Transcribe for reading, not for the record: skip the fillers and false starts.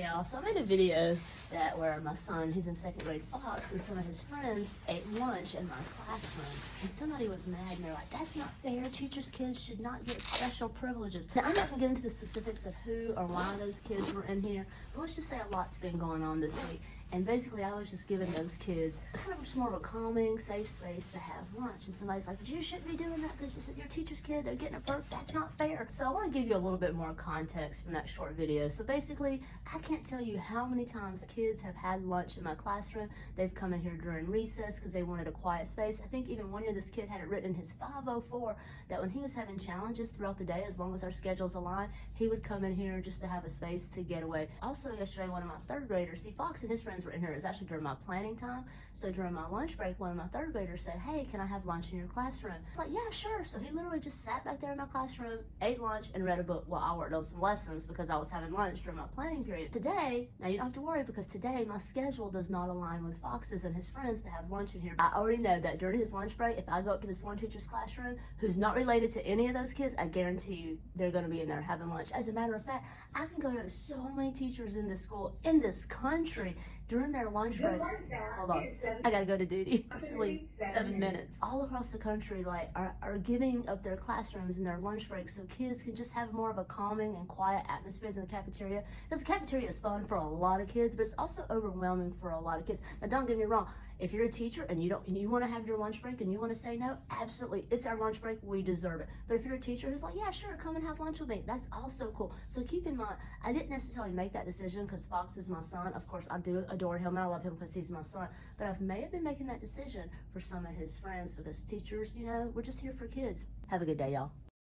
y'all. So I made a video where my son, he's in second grade Fox, and some of his friends ate lunch in my classroom. And somebody was mad, and they're like, that's not fair. Teachers' kids should not get special privileges. Now, I'm not gonna get into the specifics of who or why those kids were in here, but let's just say a lot's been going on this week. And basically, I was just giving those kids kind of more of a calming, safe space to have lunch. And somebody's like, you shouldn't be doing that because this is your teacher's kid. They're getting a perk. That's not fair. So I want to give you a little bit more context from that short video. So basically, I can't tell you how many times kids have had lunch in my classroom. They've come in here during recess because they wanted a quiet space. I think even one year this kid had it written in his 504 that when he was having challenges throughout the day, as long as our schedules align, he would come in here just to have a space to get away. Also, yesterday, one of my third graders, see, Fox and his friends were in here. It was actually during my planning time. So during my lunch break, one of my third graders said, hey, can I have lunch in your classroom? It's like, yeah, sure. So he literally just sat back there in my classroom, ate lunch, and read a book while I worked on some lessons because I was having lunch during my planning period. Today, now you don't have to worry because today my schedule does not align with Fox's and his friends to have lunch in here. I already know that during his lunch break, if I go up to this one teacher's classroom who's not related to any of those kids, I guarantee you they're going to be in there having lunch. As a matter of fact, I can go to so many teachers in this school, in this country, during their lunch breaks. Hold on, I gotta go to duty. It's only 7 minutes. All across the country, like, are giving up their classrooms and their lunch breaks so kids can just have more of a calming and quiet atmosphere than the cafeteria. Because the cafeteria is fun for a lot of kids, but it's also overwhelming for a lot of kids. Now, don't get me wrong. If you're a teacher and you want to have your lunch break and you want to say no, absolutely, it's our lunch break. We deserve it. But if you're a teacher who's like, yeah, sure, come and have lunch with me, that's also cool. So keep in mind, I didn't necessarily make that decision because Fox is my son. Of course, I do adore him and I love him because he's my son. But I may have been making that decision for some of his friends because teachers, we're just here for kids. Have a good day, y'all.